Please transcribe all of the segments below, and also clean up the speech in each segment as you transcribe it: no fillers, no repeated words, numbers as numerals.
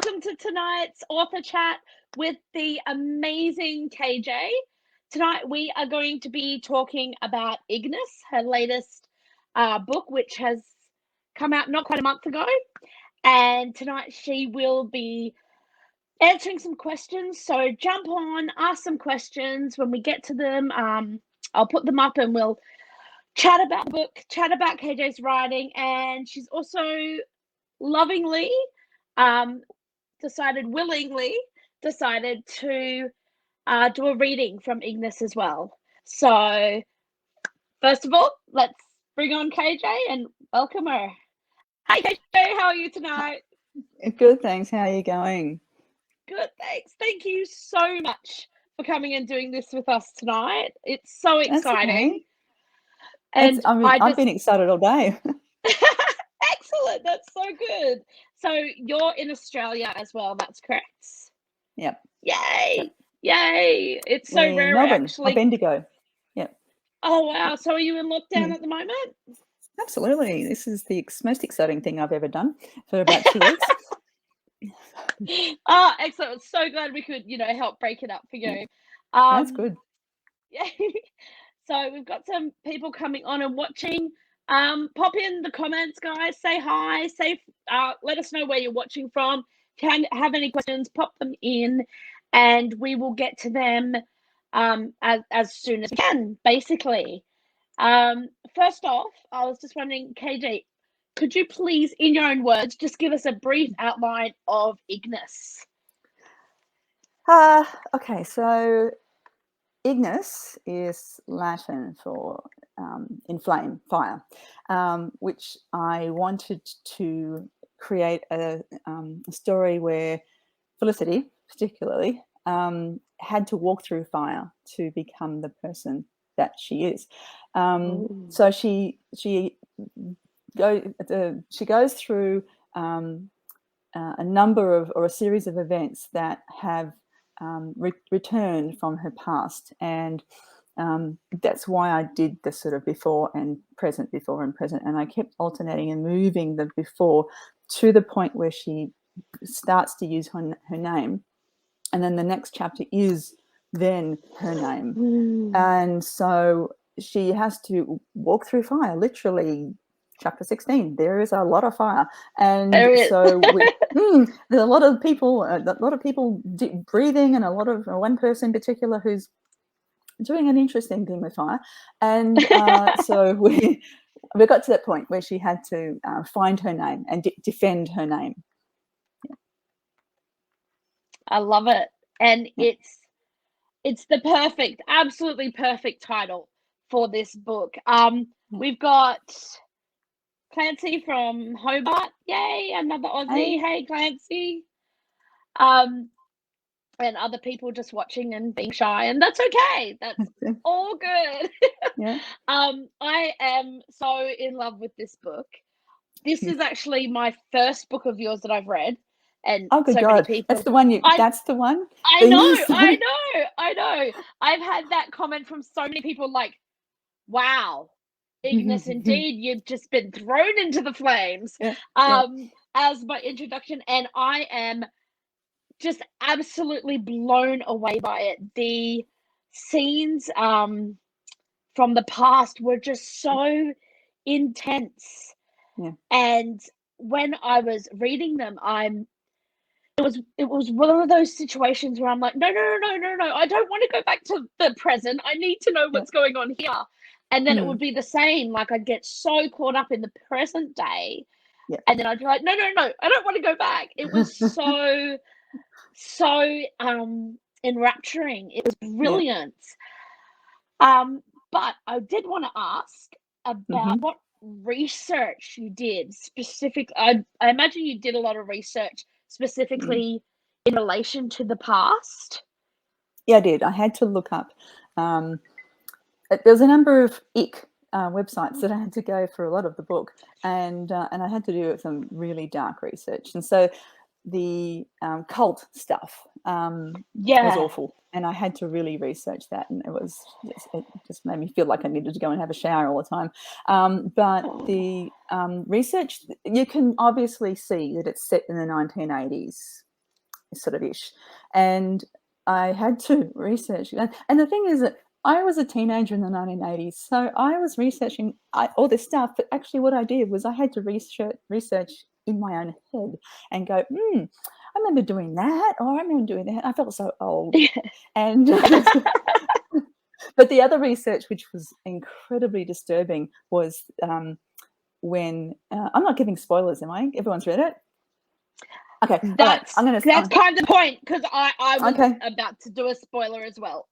welcome to tonight's author chat with the amazing KJ. Tonight we are going to be talking about Ignis, her latest book, which has come out not quite a month ago. And tonight she will be answering some questions. So jump on, ask some questions. When we get to them, I'll put them up and we'll chat about the book, chat about KJ's writing. And she's also willingly decided to do a reading from Ignis as well. So first of all, let's bring on KJ and welcome her. Hi KJ, how are you tonight? Good, thanks. How are you going? Good, thanks. Thank you so much for coming and doing this with us tonight. It's so exciting. Okay. And I've been excited all day. Excellent, that's so good. So you're in Australia as well, that's correct? Yep. Yay! Yay! It's so rare, Melbourne, actually. Bendigo. Yep. Oh wow! So are you in lockdown at the moment? Absolutely. This is the most exciting thing I've ever done for about 2 weeks. Oh, excellent! So glad we could, help break it up for you. That's good. Yeah. So we've got some people coming on and watching. Pop in the comments, guys. Say hi. Let us know where you're watching from. Can have any questions, pop them in, and we will get to them as soon as we can, basically. First off, I was just wondering, KJ, could you please, in your own words, just give us a brief outline of Ignis? Okay, so Ignis is Latin for inflame, fire, which I wanted to create a story where Felicity, particularly, had to walk through fire to become the person that she is. So she goes through a number of, or a series of events that have returned from her past, and that's why I did the sort of before and present, and I kept alternating and moving the before to the point where she starts to use her name, and then the next chapter is then her name. And so she has to walk through fire, literally. Chapter 16, there is a lot of fire, and so there's a lot of people breathing, and a lot of one person in particular who's doing an interesting thing with fire, and so we got to that point where she had to find her name and defend her name. Yeah. I love it, and it's the absolutely perfect title for this book. We've got Clancy from Hobart, yay, another Aussie. Hey Clancy. And other people just watching and being shy, and that's okay. That's all good. Yeah. I am so in love with this book. This is actually my first book of yours that I've read, and oh, good so God. many people. That's the one. That's the one. I know. I've had that comment from so many people, like, "Wow, Ignis, indeed, you've just been thrown into the flames." As my introduction, and I am just absolutely blown away by it. The scenes from the past were just so intense. And when I was reading them, it was one of those situations where I'm like, no, I don't want to go back to the present. I need to know what's going on here. And then it would be the same. Like, I'd get so caught up in the present day, and then I'd be like, no, I don't want to go back. It was so enrapturing. It was brilliant. But I did want to ask about what research you did specific. I imagine you did a lot of research specifically in relation to the past. Yeah, I did. I had to look up. There was a number of websites that I had to go for a lot of the book, and I had to do some really dark research. And so the cult stuff was awful, and I had to really research that, and it just made me feel like I needed to go and have a shower all the time. But the research, you can obviously see that it's set in the 1980s, sort of ish. And I had to research. And the thing is that I was a teenager in the 1980s, so I was researching all this stuff. But actually, what I did was I had to research in my own head and go, I remember doing that, or I remember doing that. I felt so old. And but the other research, which was incredibly disturbing, was when I'm not giving spoilers, am I? Everyone's read it. Okay, that's kind of the point, because I was about to do a spoiler as well.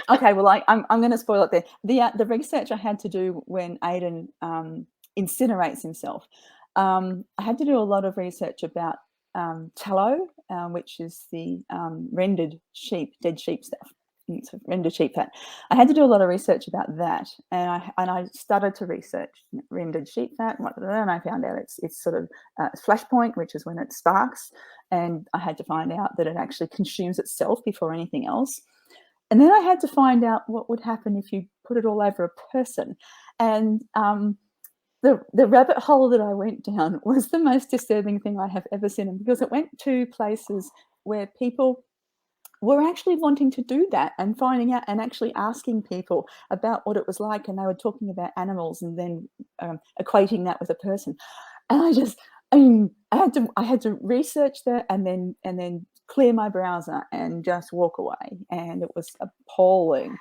Okay, well, I'm going to spoil it there. The research I had to do when Aiden incinerates himself, I had to do a lot of research about tallow, which is the rendered sheep, dead sheep stuff, rendered sheep fat. I had to do a lot of research about that, and I started to research rendered sheep fat, and I found out it's sort of flashpoint, which is when it sparks, and I had to find out that it actually consumes itself before anything else. And then I had to find out what would happen if you put it all over a person. And the rabbit hole that I went down was the most disturbing thing I have ever seen, because it went to places where people were actually wanting to do that and finding out and actually asking people about what it was like. And they were talking about animals and then equating that with a person. And I had to research that and then clear my browser and just walk away, and it was appalling.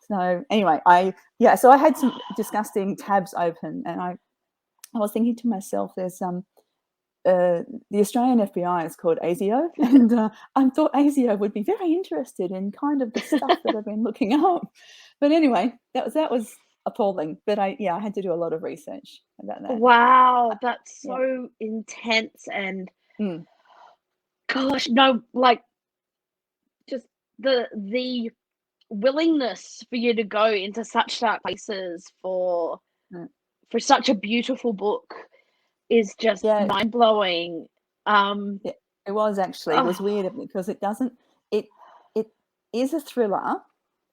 So anyway, so I had some disgusting tabs open, and I was thinking to myself, there's the Australian FBI is called ASIO, and I thought ASIO would be very interested in kind of the stuff that I've been looking up. But anyway, that was appalling. But I had to do a lot of research about that. Wow, that's so intense. And gosh, no, like, just the willingness for you to go into such dark places for such a beautiful book is just mind-blowing. It was actually. It was weird because it is a thriller,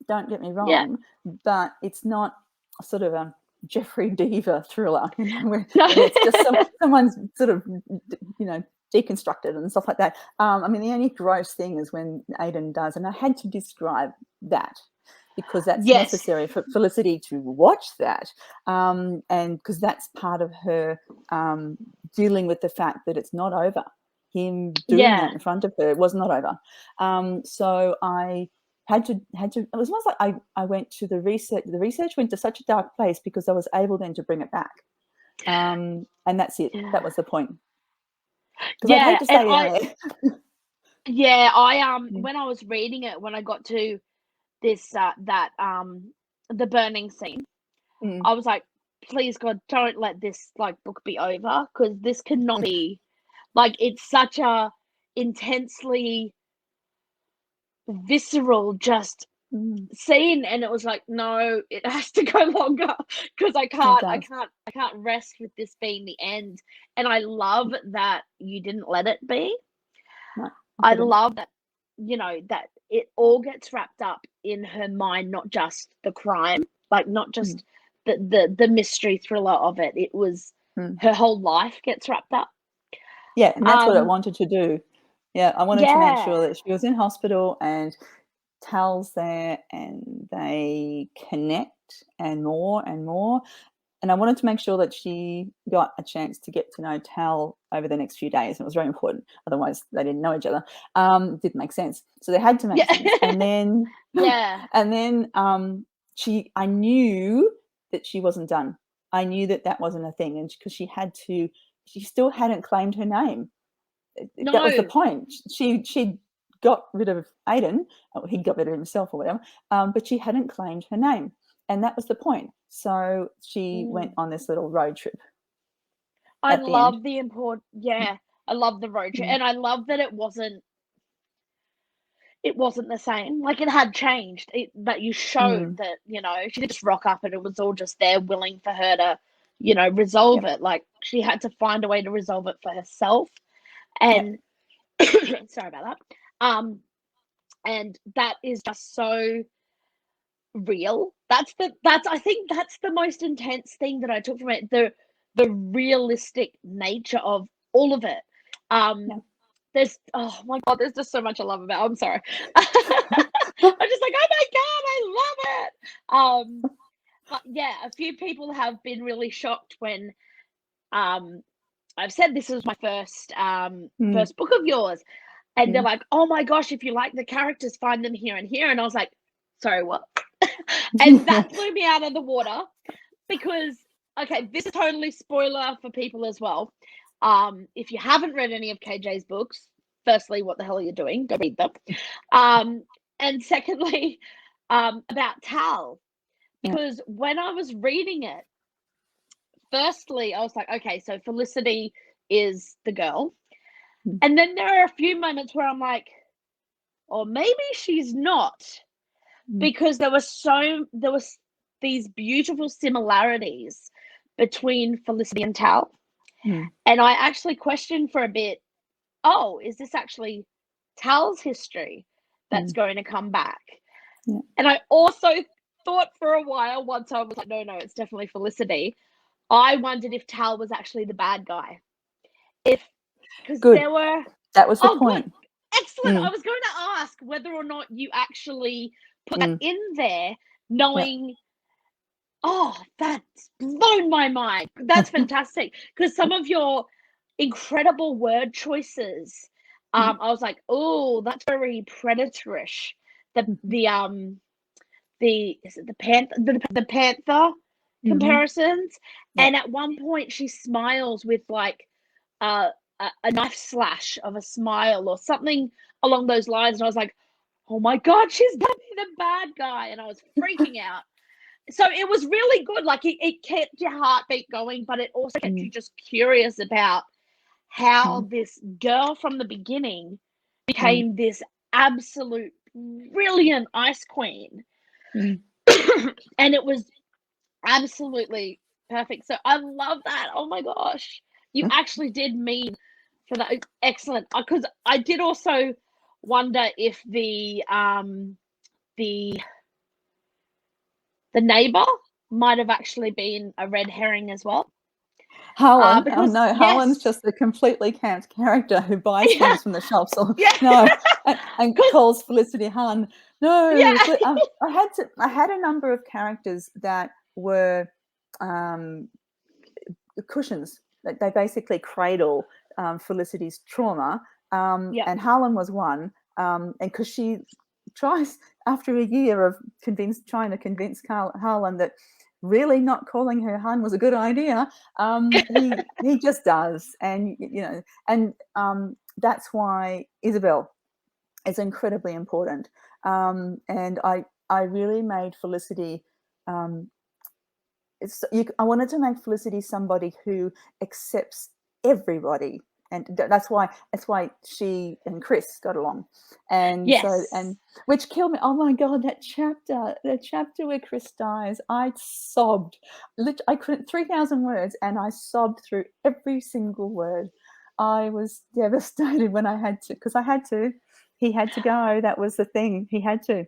don't get me wrong, but it's not sort of a Jeffrey Deaver thriller, where it's just someone's sort of, deconstructed and stuff like that. I mean, the only gross thing is when Aiden does, and I had to describe that because that's necessary for Felicity to watch that, and because that's part of her dealing with the fact that it's not over. Him doing that in front of her was not over. So I had to. It was almost like I went to the research. The research went to such a dark place because I was able then to bring it back, and that's it. That was the point. Because I'd hate to stay when I was reading it, when I got to this the burning scene, I was like, please God, don't let this book be over, because this cannot be it's such a intensely visceral just scene, and it was like, no, it has to go longer, because I can't rest with this being the end. And I love that you didn't let it be. No, I love that, that it all gets wrapped up in her mind, not just the crime, not just the mystery thriller of it. It was her whole life gets wrapped up. Yeah, and that's what I wanted to do. Yeah, I wanted to make sure that she was in hospital and Tal's there and they connect and more. And I wanted to make sure that she got a chance to get to know Tal over the next few days. It was very important. Otherwise, they didn't know each other. It didn't make sense. So they had to make sense. And then, I knew that she wasn't done. I knew that wasn't a thing. And because she still hadn't claimed her name. No. That was the point. She got rid of Aiden, or he got rid of himself or whatever, but she hadn't claimed her name. And that was the point. So she went on this little road trip. I love the I love the road trip. And I love that it wasn't the same. It had changed. But you showed that, she didn't just rock up and it was all just there willing for her to, resolve it. She had to find a way to resolve it for herself. And sorry about that. And that is just so real. I think that's the most intense thing that I took from it. The realistic nature of all of it. oh my God, there's just so much I love about it. I'm sorry. I'm just like, oh my God, I love it. But yeah, a few people have been really shocked when I've said this was my first first book of yours, and they're like, oh my gosh, if you like the characters, find them here and here. And I was like, sorry, what? And that blew me out of the water, because okay, this is totally spoiler for people as well. If you haven't read any of KJ's books, firstly, what the hell are you doing? Go read them. And secondly, about Tal, because when I was reading it, firstly, I was like, okay, so Felicity is the girl. And then there are a few moments where I'm like, or maybe she's not, because there was these beautiful similarities between Felicity and Tal. And I actually questioned for a bit, oh, is this actually Tal's history that's going to come back? And I also thought for a while, once I was like, no, it's definitely Felicity, I wondered if Tal was actually the bad guy. Because there were... That was the point. Good. Excellent. I was going to ask whether or not you actually put that in there, knowing... Oh, that's blown my mind. That's fantastic. Because some of your incredible word choices, I was like, oh, that's very predatorish. Is it the panther comparisons? And at one point she smiles with like a knife slash of a smile or something along those lines, and I was like, oh my God, she's gonna be the bad guy, and I was freaking out. So it was really good. Like it kept your heartbeat going, but it also kept you just curious about how this girl from the beginning became this absolute brilliant ice queen. And it was absolutely perfect. So I love that. Oh my gosh. You actually did mean for that. Excellent. Because I did also wonder if the neighbor might have actually been a red herring as well. Harlan, because, no, Harlan's just a completely camped character who buys things from the shops. Or, and calls Felicity Han. No, I had a number of characters that were cushions. They basically cradle Felicity's trauma, and Harlan was one. And because she tries, after a year of trying to convince Harlan that really not calling her hun was a good idea, he just does. And and that's why Isabel is incredibly important. And I really made Felicity I wanted to make Felicity somebody who accepts everybody, and that's why she and Chris got along. And so, and which killed me. Oh my God, the chapter where Chris dies, I sobbed. I couldn't 3,000 words, and I sobbed through every single word. I was devastated when I had to, because I had to. He had to go. That was the thing. He had to.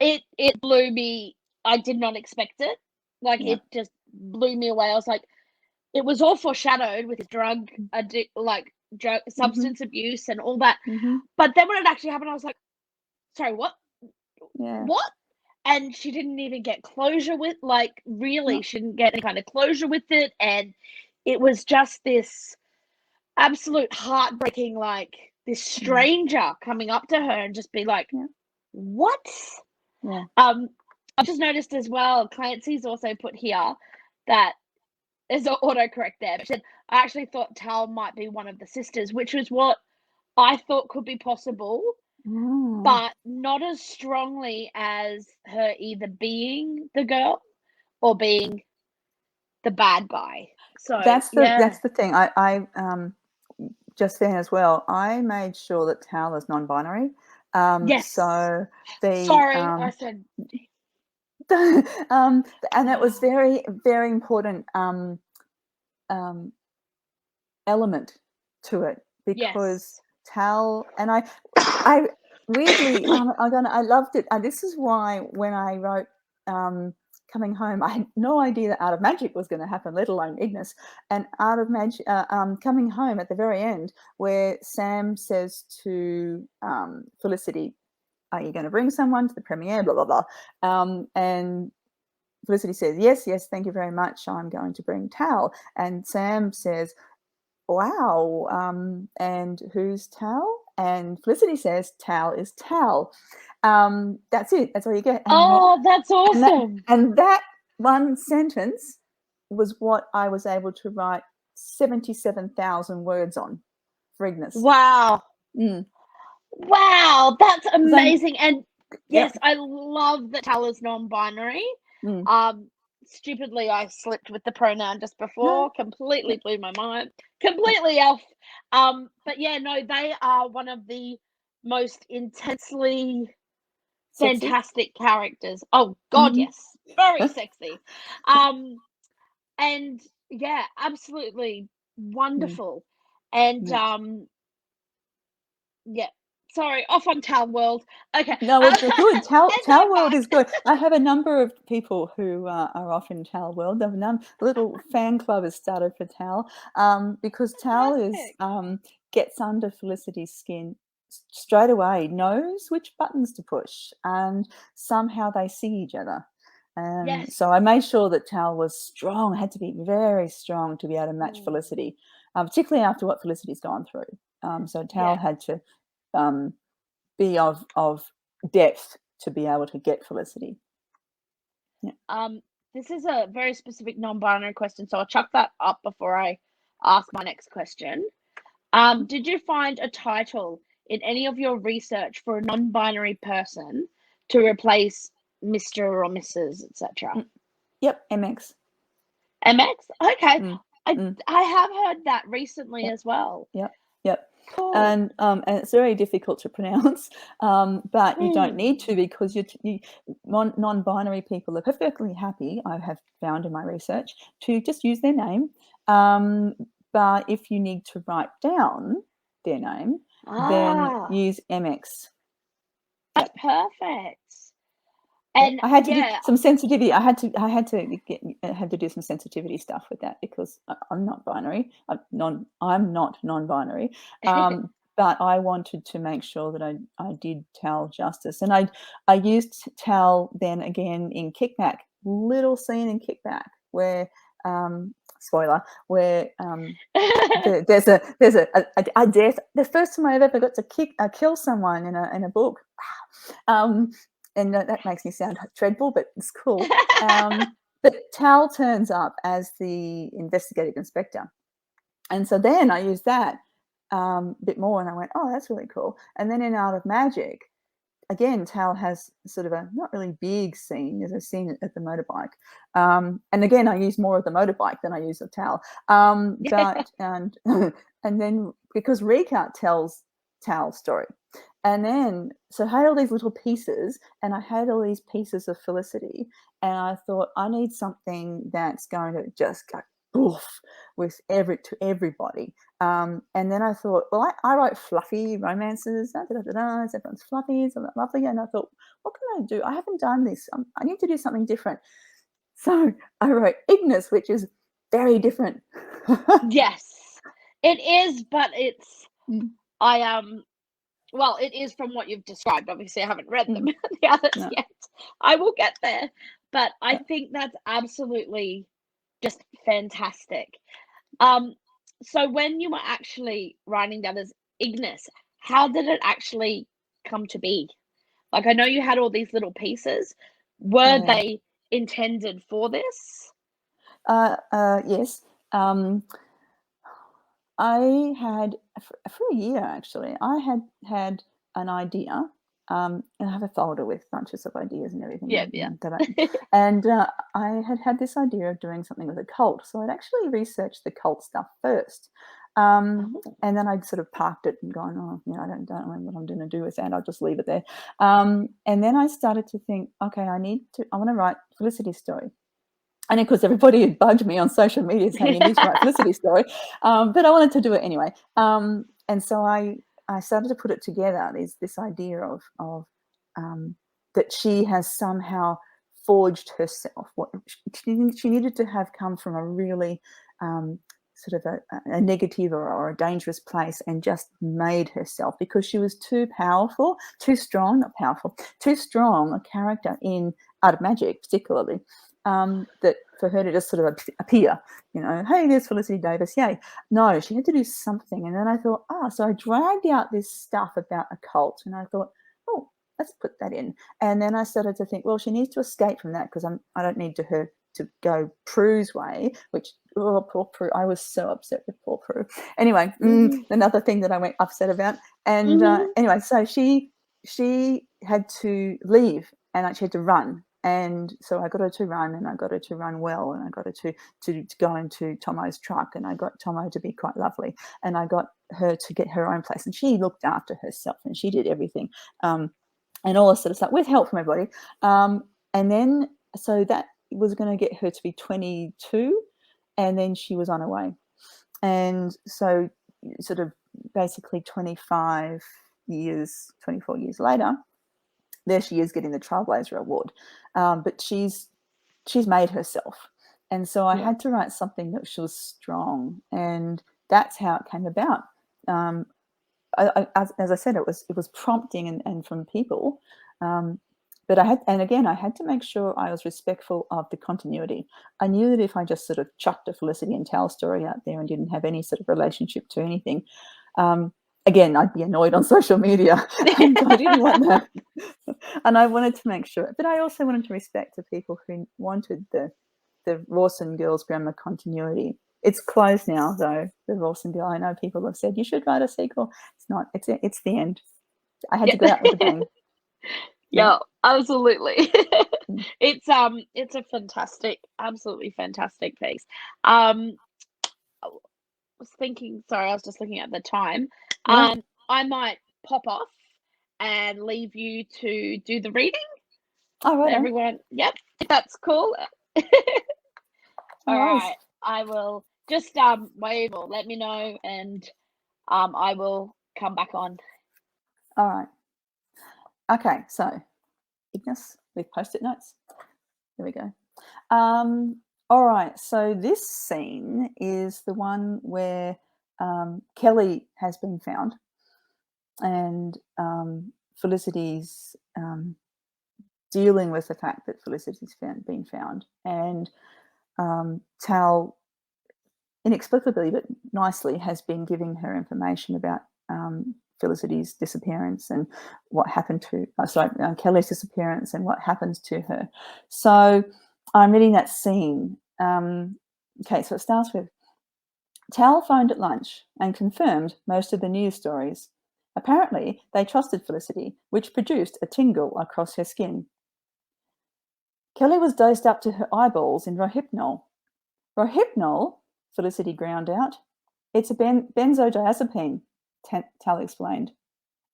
It blew me. I did not expect it. Like it just blew me away. I was like, it was all foreshadowed with drug substance abuse and all that. But then when it actually happened, I was like, sorry, what? What? And she didn't even get closure with, she didn't get any kind of closure with it. And it was just this absolute heartbreaking, this stranger coming up to her and just be like, what? I've just noticed as well, Clancy's also put here that there's an autocorrect there. But she said, I actually thought Tal might be one of the sisters, which was what I thought could be possible, but not as strongly as her either being the girl or being the bad guy. So that's the thing. I just then as well, I made sure that Tal is non-binary. So I said. And that was very, very important element to it, because Tal and I weirdly I loved it. This is why when I wrote coming home, I had no idea that Art of Magic was going to happen, let alone Ignis. And Art of Magic, coming home at the very end, where Sam says to Felicity, "Are you going to bring someone to the premiere?" Blah blah blah. And Felicity says, "Yes, yes, thank you very much. I'm going to bring Tal." And Sam says, "Wow, and who's Tal?" And Felicity says, "Tal is Tal." That's it. That's all you get. Oh, that's awesome. And that one sentence was what I was able to write 77,000 words on for Ignis. Wow. Wow, that's amazing. And yes, Yep. I love that Tal is non-binary. Stupidly, I slipped with the pronoun just before. Completely blew my mind. Completely off. But yeah, no, they are one of the most intensely fantastic characters. Oh God, yes, very sexy. And yeah, absolutely wonderful. And yeah. Sorry, off on Tal World. Okay. No, it's good. Tal World is good. I have a number of people who are off in Tal World. A little fan club has started for Tal, because Tal gets under Felicity's skin straight away, knows which buttons to push, and somehow they see each other. So I made sure that Tal was strong, had to be very strong to be able to match Felicity, particularly after what Felicity's gone through. So Tal had to be of depth to be able to get Felicity. This is a very specific non-binary question, so I'll chuck that up before I ask my next question. Did you find a title in any of your research for a non-binary person to replace Mr. or Mrs., etc.? Yep, MX. MX? Okay. I have heard that recently as well. Yep. Cool. And it's very difficult to pronounce, but you don't need to, because non-binary people are perfectly happy, I have found in my research, to just use their name. But if you need to write down their name, then use MX. That's perfect. And I had to do some sensitivity. I had to do some sensitivity stuff with that, because I'm not binary. I'm not non-binary. But I wanted to make sure that I did Tal justice, and I used Tal then again in Kickback. Little scene in Kickback where spoiler, where there's a death. The first time I ever got to kill someone in a book. And that makes me sound dreadful, but it's cool. But Tal turns up as the investigative inspector. And so then I used that a bit more, and I went, oh, that's really cool. And then in Art of Magic, again, Tal has sort of a not really big scene. There's a scene at the motorbike. And again, I use more of the motorbike than I use of Tal. But and then because Rika tells Tal's story. And then, so I had all these little pieces, and I had all these pieces of Felicity, and I thought, I need something that's going to just go oof with everybody. And then I thought, well, I write fluffy romances. Everyone's fluffy, it's not lovely. And I thought, what can I do? I haven't done this. I need to do something different. So I wrote Ignis, which is very different. Yes, it is, but it's well, it is from what you've described. Obviously, I haven't read them the others yet. I will get there, but I think that's absolutely just fantastic. So when you were actually writing down as Ignis, how did it actually come to be? Like, I know you had all these little pieces. Were they intended for this? Yes. I had, for a year actually, I had an idea. And I have a folder with bunches of ideas and everything. And I had this idea of doing something with a cult. So I'd actually researched the cult stuff first. And then I'd sort of parked it and gone, oh, I don't know what I'm going to do with that. I'll just leave it there. And then I started to think, okay, I want to write Felicity's story. And of course, everybody had bugged me on social media saying you need to write Felicity's story, but I wanted to do it anyway. And so I started to put it together. There's this idea of that she has somehow forged herself. What she needed to have come from a really sort of a negative or a dangerous place and just made herself, because she was too powerful, too strong, not powerful, too strong a character in Art of Magic particularly, that for her to just sort of appear, hey, there's Felicity Davis, yay. No, she had to do something. And then I thought, so I dragged out this stuff about a cult, and I thought, oh, let's put that in. And then I started to think, well, she needs to escape from that, because I don't need her to go Prue's way, which, poor Prue. I was so upset with poor Prue. Anyway, another thing that I went upset about. And anyway, so she had to leave, and she had to run. And so I got her to run, and I got her to run well, and I got her to go into Tomo's truck, and I got Tomo to be quite lovely, and I got her to get her own place, and she looked after herself, and she did everything, and all this sort of stuff with help from everybody. And then so that was going to get her to be 22, and then she was on her way. And so sort of basically 24 years later, there she is getting the Trailblazer Award. But she's made herself. And so I had to write something that was strong, and that's how it came about. As I said, it was prompting and from people. But I had to make sure I was respectful of the continuity. I knew that if I just sort of chucked a Felicity and Tal story out there and didn't have any sort of relationship to anything, again, I'd be annoyed on social media. And I didn't want that. And I wanted to make sure. But I also wanted to respect the people who wanted the Rawson Girls Grammar continuity. It's closed now, though, the Rawson Girl. I know people have said, you should write a sequel. It's not. It's the end. I had to go out with a bang. Yeah, absolutely. It's a fantastic, absolutely fantastic piece. I was thinking, sorry, I was just looking at the time. I might pop off and leave you to do the reading. All right, everyone. Yep, that's cool. All right, I will just wave or let me know, and I will come back on. All right. Okay, so Ignis with post-it notes. There we go. All right, so this scene is the one where Kelly has been found, and Felicity's dealing with the fact that Felicity's been found, and Tal, inexplicably but nicely, has been giving her information about Felicity's disappearance and what happened to Kelly's disappearance and what happens to her. So I'm reading that scene. Okay, so it starts with, Tal phoned at lunch and confirmed most of the news stories. Apparently, they trusted Felicity, which produced a tingle across her skin. Kelly was dosed up to her eyeballs in Rohypnol. Rohypnol? Felicity ground out. It's a benzodiazepine, Tal explained.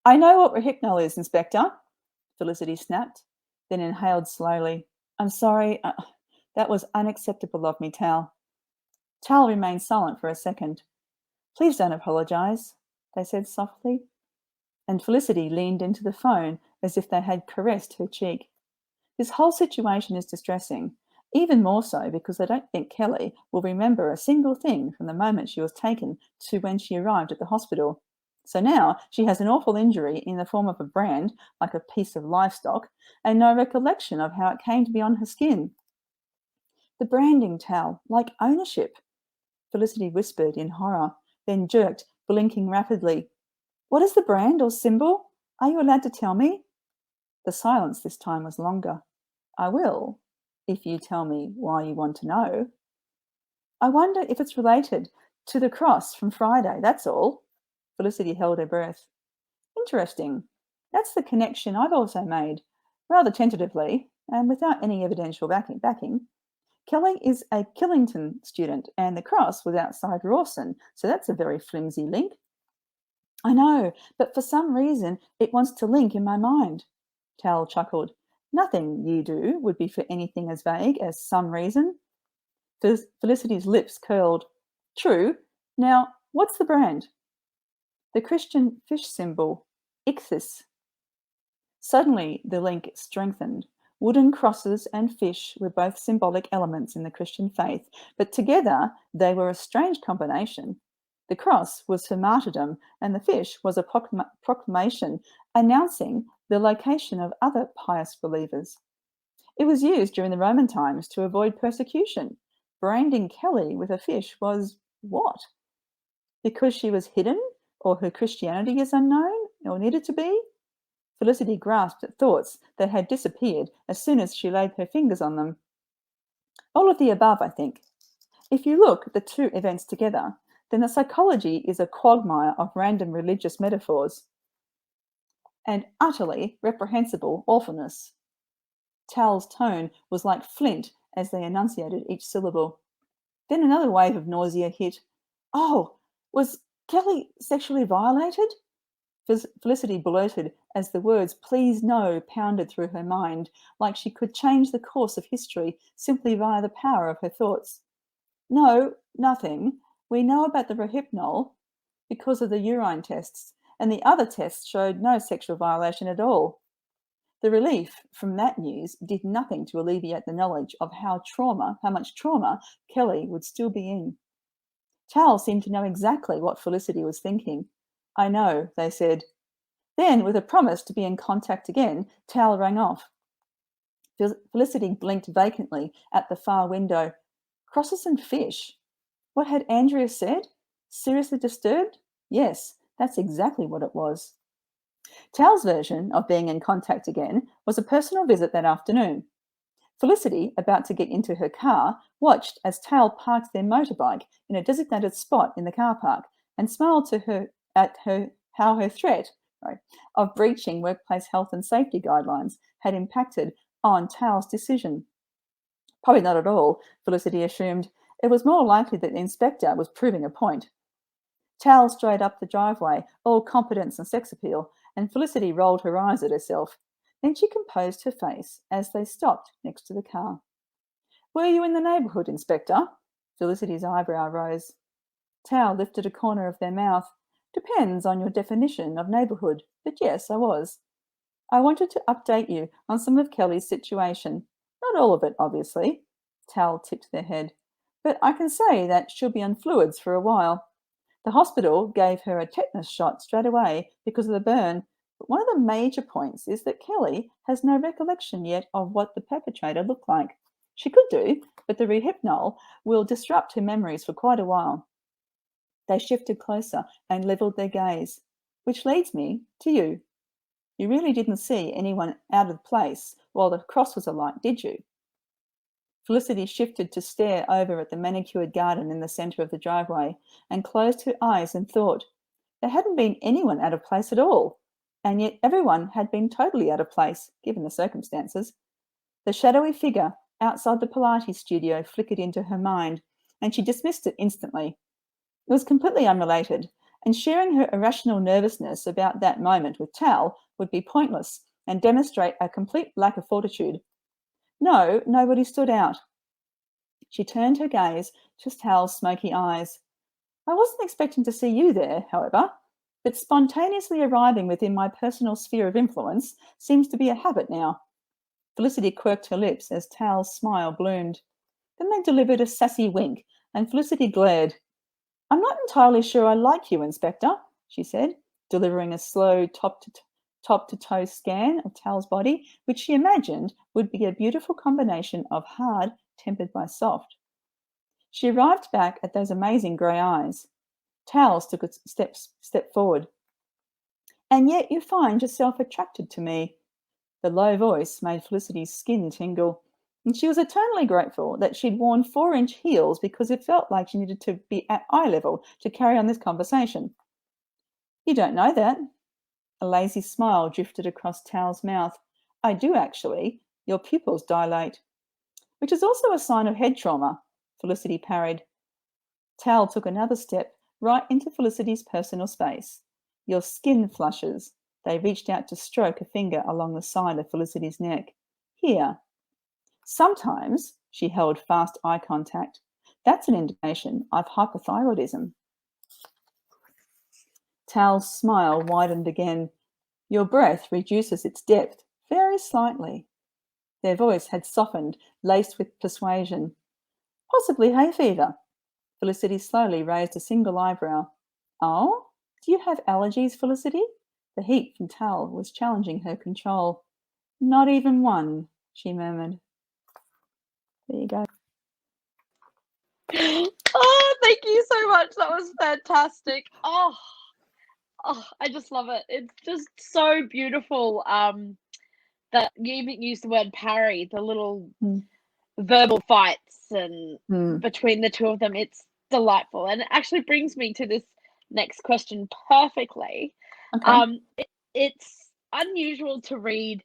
I know what Rohypnol is, Inspector, Felicity snapped, then inhaled slowly. I'm sorry, that was unacceptable of me, Tal. Tal remained silent for a second. Please don't apologise, they said softly. And Felicity leaned into the phone as if they had caressed her cheek. This whole situation is distressing, even more so because I don't think Kelly will remember a single thing from the moment she was taken to when she arrived at the hospital. So now she has an awful injury in the form of a brand, like a piece of livestock, and no recollection of how it came to be on her skin. The branding, Tal, like ownership, Felicity whispered in horror, then jerked, blinking rapidly. What is the brand or symbol? Are you allowed to tell me? The silence this time was longer. I will, if you tell me why you want to know. I wonder if it's related to the cross from Friday, that's all. Felicity held her breath. Interesting. That's the connection I've also made, rather tentatively, and without any evidential backing. Kelly is a Killington student, and the cross was outside Rawson, so that's a very flimsy link. I know, but for some reason it wants to link in my mind. Tal chuckled. Nothing you do would be for anything as vague as some reason. Felicity's lips curled. True. Now, what's the brand? The Christian fish symbol, Ignis. Suddenly, the link strengthened. Wooden crosses and fish were both symbolic elements in the Christian faith, but together they were a strange combination. The cross was for martyrdom, and the fish was a proclamation announcing the location of other pious believers. It was used during the Roman times to avoid persecution. Branding Kelly with a fish was what? Because she was hidden, or her Christianity is unknown, or needed to be? Felicity grasped at thoughts that had disappeared as soon as she laid her fingers on them. All of the above, I think. If you look at the two events together, then the psychology is a quagmire of random religious metaphors and utterly reprehensible awfulness. Tal's tone was like flint as they enunciated each syllable. Then another wave of nausea hit. Oh, was Kelly sexually violated? Felicity blurted as the words "please no" pounded through her mind, like she could change the course of history simply via the power of her thoughts. No, nothing. We know about the rohypnol because of the urine tests, and the other tests showed no sexual violation at all. The relief from that news did nothing to alleviate the knowledge of how much trauma Kelly would still be in. Tal seemed to know exactly what Felicity was thinking. I know, they said. Then, with a promise to be in contact again, Tal rang off. Felicity blinked vacantly at the far window. Crosses and fish. What had Andrea said? Seriously disturbed? Yes, that's exactly what it was. Tal's version of being in contact again was a personal visit that afternoon. Felicity, about to get into her car, watched as Tal parked their motorbike in a designated spot in the car park and smiled at how her threat of breaching workplace health and safety guidelines had impacted on Tal's decision. Probably not at all, Felicity assumed. It was more likely that the inspector was proving a point. Tal strayed up the driveway, all competence and sex appeal, and Felicity rolled her eyes at herself. Then she composed her face as they stopped next to the car. Were you in the neighbourhood, Inspector? Felicity's eyebrow rose. Tal lifted a corner of their mouth. Depends on your definition of neighbourhood, but yes, I was. I wanted to update you on some of Kelly's situation. Not all of it, obviously. Tal tipped their head. But I can say that she'll be on fluids for a while. The hospital gave her a tetanus shot straight away because of the burn, but one of the major points is that Kelly has no recollection yet of what the perpetrator looked like. She could do, but the rehypnol will disrupt her memories for quite a while. They shifted closer and levelled their gaze, which leads me to you. You really didn't see anyone out of place while the cross was alight, did you? Felicity shifted to stare over at the manicured garden in the centre of the driveway and closed her eyes and thought. There hadn't been anyone out of place at all, and yet everyone had been totally out of place, given the circumstances. The shadowy figure outside the Pilates studio flickered into her mind, and she dismissed it instantly. It was completely unrelated, and sharing her irrational nervousness about that moment with Tal would be pointless and demonstrate a complete lack of fortitude. No, nobody stood out. She turned her gaze to Tal's smoky eyes. I wasn't expecting to see you there, however, but spontaneously arriving within my personal sphere of influence seems to be a habit now. Felicity quirked her lips as Tal's smile bloomed. Then they delivered a sassy wink, and Felicity glared. I'm not entirely sure I like you, Inspector, she said, delivering a slow top-to-toe scan of Tal's body, which she imagined would be a beautiful combination of hard tempered by soft. She arrived back at those amazing grey eyes. Tal took a step forward. And yet you find yourself attracted to me. The low voice made Felicity's skin tingle, and she was eternally grateful that she'd worn 4-inch heels because it felt like she needed to be at eye level to carry on this conversation. You don't know that. A lazy smile drifted across Tal's mouth. I do, actually. Your pupils dilate. Which is also a sign of head trauma, Felicity parried. Tal took another step right into Felicity's personal space. Your skin flushes. They reached out to stroke a finger along the side of Felicity's neck. Here. Sometimes, she held fast eye contact. That's an indication of hypothyroidism. Tal's smile widened again. Your breath reduces its depth very slightly. Their voice had softened, laced with persuasion. Possibly hay fever. Felicity slowly raised a single eyebrow. Oh? Do you have allergies, Felicity? The heat from Tal was challenging her control. Not even one, she murmured. There you go. Oh, thank you so much. That was fantastic. Oh, I just love it. It's just so beautiful. That you even used the word parry, the little verbal fights and between the two of them. It's delightful, and it actually brings me to this next question perfectly. Okay. It's unusual to read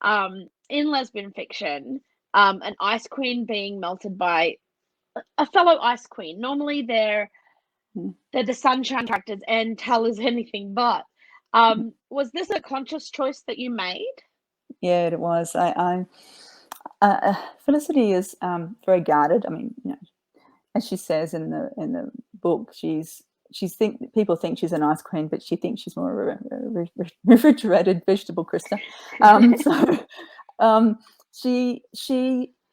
in lesbian fiction an ice queen being melted by a fellow ice queen. Normally they're the sunshine characters, and Tal is anything but. Was this a conscious choice that you made? Yeah, it was. Felicity is very guarded. I mean, as she says in the book, people think she's an ice queen, but she thinks she's more a refrigerated vegetable, Krista. She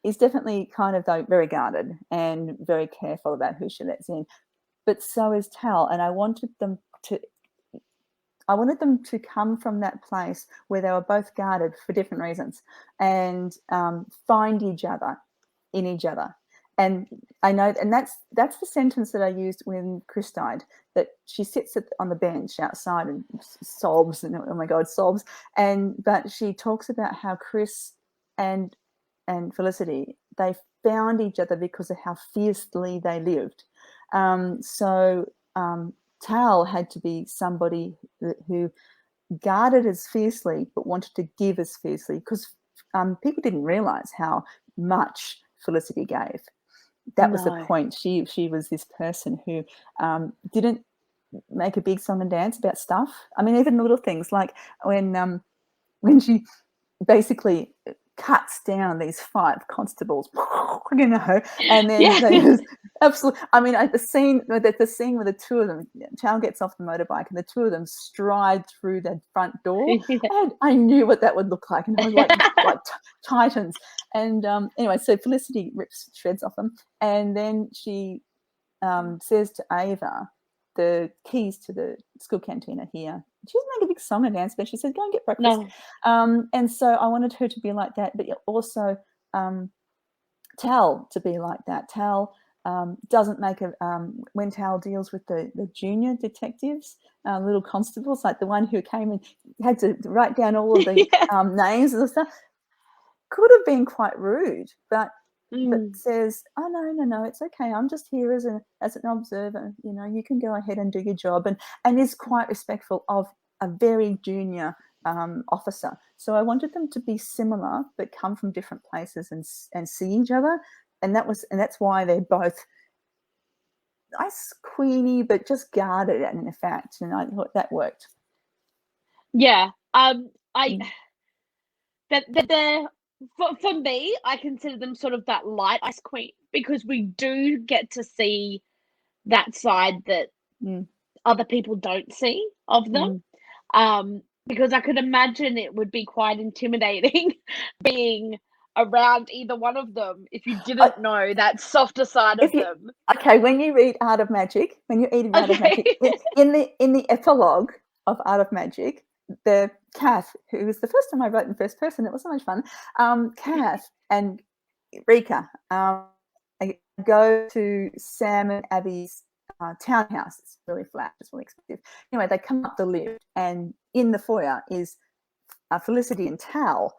is definitely kind of very guarded and very careful about who she lets in. But so is Tal, and I wanted them to come from that place where they were both guarded for different reasons and find each other in each other. And I know, and that's the sentence that I used when Chris died, that she sits on the bench outside and sobs, and oh my God, sobs. But she talks about how Chris and Felicity, they found each other because of how fiercely they lived. Tal had to be somebody who guarded as fiercely but wanted to give as fiercely, because people didn't realize how much Felicity gave. That was the point. She was this person who didn't make a big song and dance about stuff. I mean, even little things like when she basically cuts down these 5 constables, and then they just absolutely. I mean, the scene where the two of them, Tal gets off the motorbike and the two of them stride through the front door, and I knew what that would look like, and I was like titans. And anyway, so Felicity rips shreds off them, and then she says to Ava, the keys to the school canteen are here. She doesn't make a big song and dance, but she says, go and get breakfast. And so I wanted her to be like that, but also Tal to be like that. Tal doesn't make when Tal deals with the junior detectives, little constables, like the one who came and had to write down all of the names and stuff, could have been quite rude, but says, oh no, it's okay, I'm just here as an observer, you can go ahead and do your job, and is quite respectful of a very junior officer. So I wanted them to be similar but come from different places and see each other, and that's why they're both nice, queenie, but just guarded, and in fact, and I thought that worked. For me, I consider them sort of that light ice queen, because we do get to see that side that other people don't see of them. Because I could imagine it would be quite intimidating being around either one of them if you didn't know that softer side of them. Okay, when you read Art of Magic, in the epilogue of Art of Magic, the Kath, who was the first time I wrote in first person, it was so much fun. Kath and Rika go to Sam and Abby's townhouse. It's really flat, it's really expensive. Anyway, they come up the lift, and in the foyer is Felicity and Tal.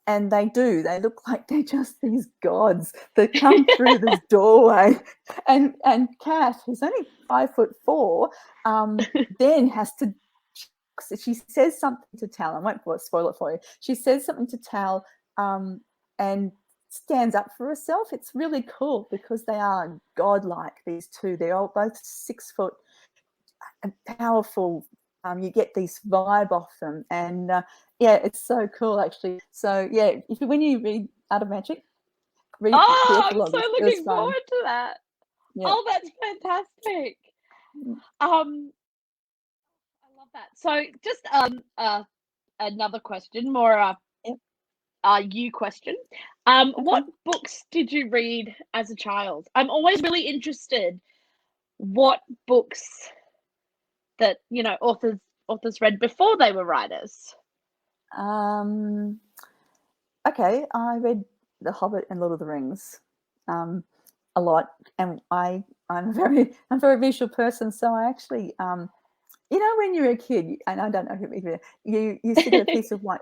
And they look like they're just these gods that come through this doorway. And Kath, who's only 5'4", then has to, she says something to Tal. I won't spoil it for you. She says something to Tal and stands up for herself. It's really cool because they are godlike, these two. They're all both 6 foot and powerful. You get this vibe off them, and it's so cool actually. So when you read Art of Magic, read the epilogue. I'm so looking forward to that. Oh, that's fantastic. I love that. So just another question, more you question. What books did you read as a child? I'm always really interested what books that, you know, authors read before they were writers. Okay, I read The Hobbit and Lord of the Rings a lot, and I'm a very visual person, so I actually you know, when you're a kid, and I don't know if you used to get a piece of white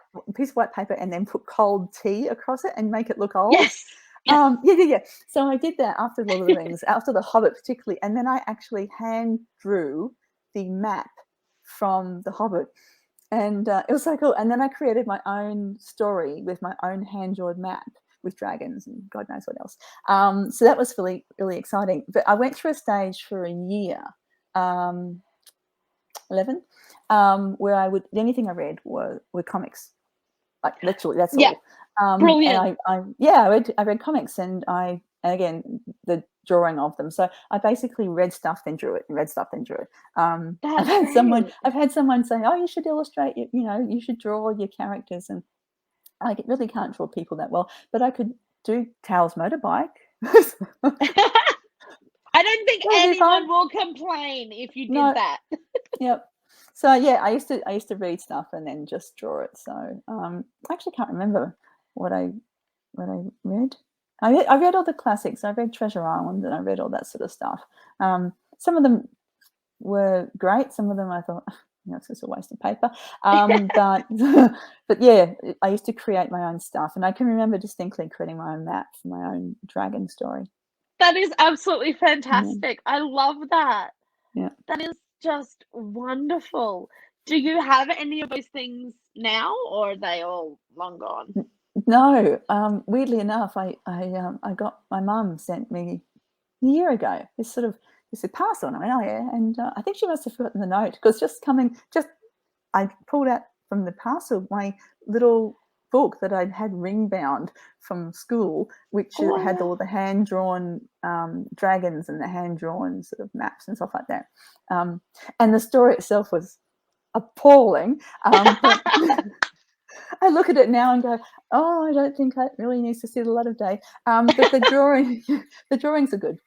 paper and then put cold tea across it and make it look old. Yes. Yeah. So I did that after Lord of the Rings, after The Hobbit particularly, and then I actually hand drew the map from The Hobbit, and it was so cool. And then I created my own story with my own hand-drawn map with dragons and God knows what else. So that was really, really exciting. But I went through a stage for a year, 11, where the only thing I read were comics, like literally, that's all. Brilliant. And I read comics, and again, the drawing of them. So I basically read stuff, then drew it, and read stuff, then drew it. I've had someone say, "Oh, you should illustrate. You know, you should draw your characters." And I really can't draw people that well, but I could do Tail's motorbike. I don't think anyone will complain if you did that. Yep. So yeah, I used to read stuff and then just draw it. So I actually can't remember what I read. I read all the classics. I read Treasure Island, and I read all that sort of stuff. Some of them were great. Some of them I thought, you know, it's just a waste of paper. But yeah, I used to create my own stuff, and I can remember distinctly creating my own map for my own dragon story. That is absolutely fantastic. I love that. Yeah. That is just wonderful. Do you have any of those things now, or are they all long gone? No. Weirdly enough, I got, my mum sent me a year ago this parcel, and I went, oh yeah, and I think she must have forgotten the note, because I pulled out from the parcel my little book that I'd had ring bound from school, which had all the hand drawn dragons and the hand drawn sort of maps and stuff like that. And the story itself was appalling. But I look at it now and go, oh, I don't think that really needs to see the light of day. But the drawings are good.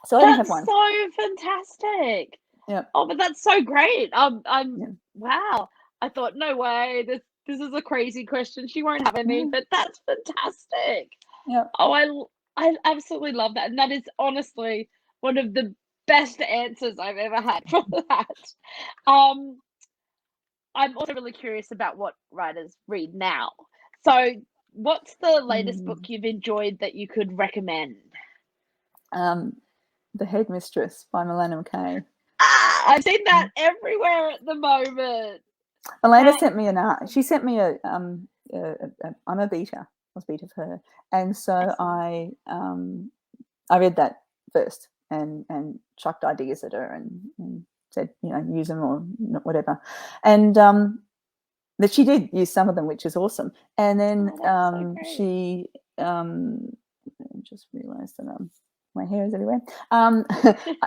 So I only have one. So fantastic. Yeah. Oh, but that's so great. Wow. I thought, no way. This is a crazy question. She won't have any, but that's fantastic. Yeah. Oh, I absolutely love that. And that is honestly one of the best answers I've ever had for that. I'm also really curious about what writers read now. So what's the latest book you've enjoyed that you could recommend? The Headmistress by Milena McKay. I've seen that everywhere at the moment. Milena sent me she sent me I'm a beta. I was beta for her, and so I read that first and chucked ideas at her and said, you know, use them or whatever, and that she did use some of them, which is awesome. And then she just realised that my hair is everywhere.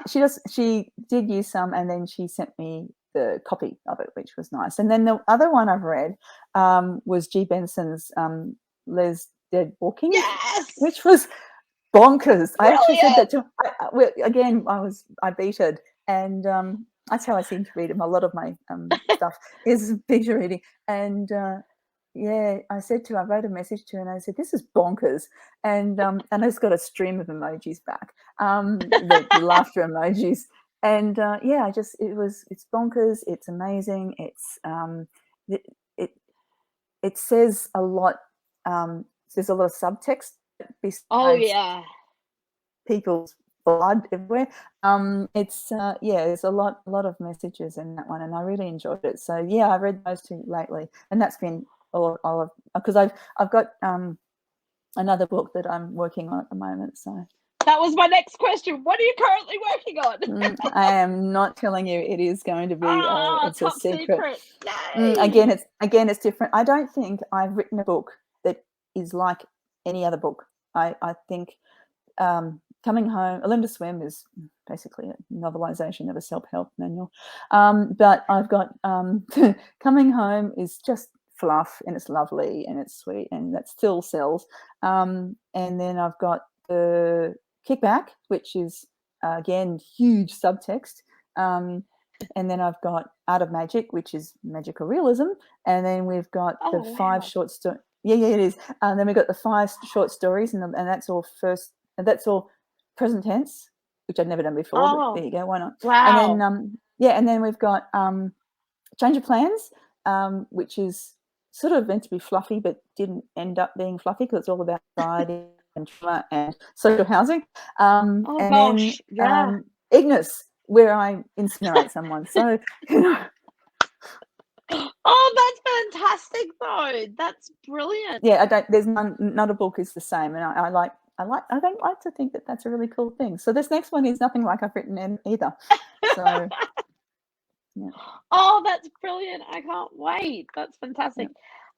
She did use some, and then she sent me the copy of it, which was nice. And then the other one I've read was G. Benson's Les Dead Walking, which was bonkers. Brilliant. I actually said that to I beated, and that's how I seem to read it. A lot of my stuff is beta reading, and I said to her, I wrote a message to her, and I said, this is bonkers, and I just got a stream of emojis back, the laughter emojis. And it's bonkers. It's amazing. It's it says a lot. There's a lot of subtext besides people's blood everywhere. There's a lot of messages in that one, and I really enjoyed it. So I read those two lately, and that's been all of, because I've got another book that I'm working on at the moment. So. That was my next question. What are you currently working on? I am not telling you. It is going to be it's top a secret. Again, it's different. I don't think I've written a book that is like any other book. I think Coming Home, A Learn to Swim is basically a novelization of a self-help manual. But I've got Coming Home is just fluff, and it's lovely and it's sweet, and that still sells. And then I've got the Kickback, which is again huge subtext. And then I've got Art of Magic, which is magical realism, and then we've got the 5 short stories. Yeah, it is. And then we've got the 5 short stories, and that's all present tense, which I'd never done before. But there you go. Why not? Wow. And then and then we've got Change of Plans, which is sort of meant to be fluffy, but didn't end up being fluffy because it's all about anxiety and trauma and social housing. And gosh, then Ignis, where I incinerate someone. So, you know. Oh, that's fantastic, though. That's brilliant. Yeah, there's not a book is the same, and I don't like to think that that's a really cool thing. So this next one is nothing like I've written in either. So. Yeah. Oh, that's brilliant. I can't wait. That's fantastic.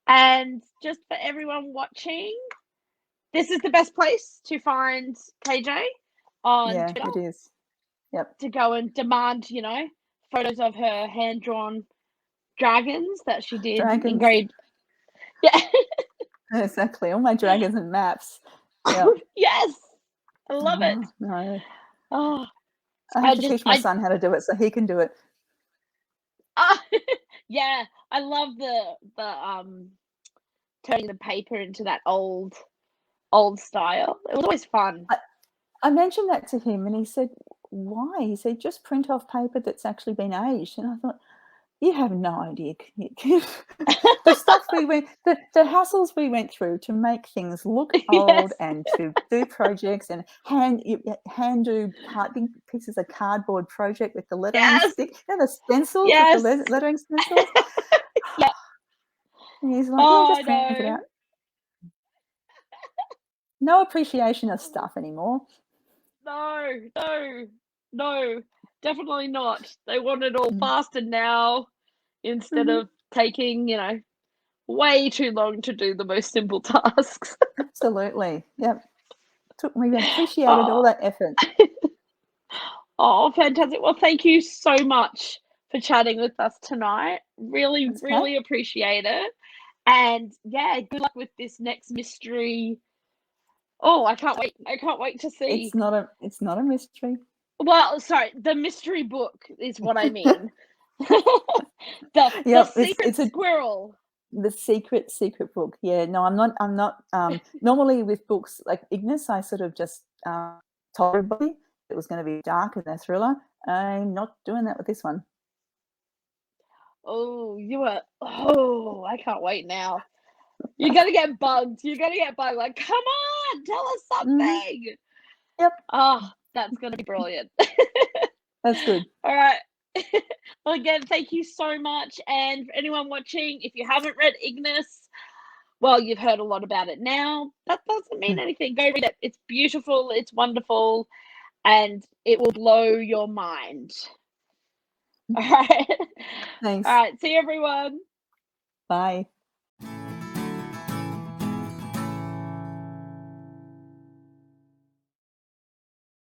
Yeah. And just for everyone watching, this is the best place to find KJ on Twitter. It is. Yep. To go and demand, photos of her hand-drawn dragons that she did in grade. Yeah. Exactly. All my dragons and maps. Yep. Yes. I love it. No. Oh. I have to teach my son how to do it so he can do it. Yeah, I love the turning the paper into that old style. It was always fun. I mentioned that to him, and he said, "Why?" He said, "Just print off paper that's actually been aged." And I thought, you have no idea. The stuff the hassles we went through to make things look old and to do projects and hand do big pieces of cardboard project with the lettering stick, the stencils with the lettering stencils. Yeah. And he's like, just print it out. No appreciation of stuff anymore. No, definitely not. They want it all fast and now instead of taking, way too long to do the most simple tasks. Absolutely. Yep. We appreciated all that effort. Oh, fantastic. Well, thank you so much for chatting with us tonight. Really, really appreciate it. And good luck with this next mystery. Oh, I can't wait. I can't wait to see. It's not a mystery. Well, sorry, the mystery book is what I mean. the secret squirrel. The secret book. Yeah, no, I'm not normally with books like Ignis, I sort of just told everybody it was going to be dark and a thriller. I'm not doing that with this one. Oh, I can't wait now. You're going to get bugged. Like, come on, tell us something. Yep. Oh, that's going to be brilliant. That's good. All right. Well, again, thank you so much. And for anyone watching, if you haven't read Ignis, well, you've heard a lot about it now. That doesn't mean anything. Go read it. It's beautiful. It's wonderful. And it will blow your mind. All right. Thanks. All right. See you, everyone. Bye.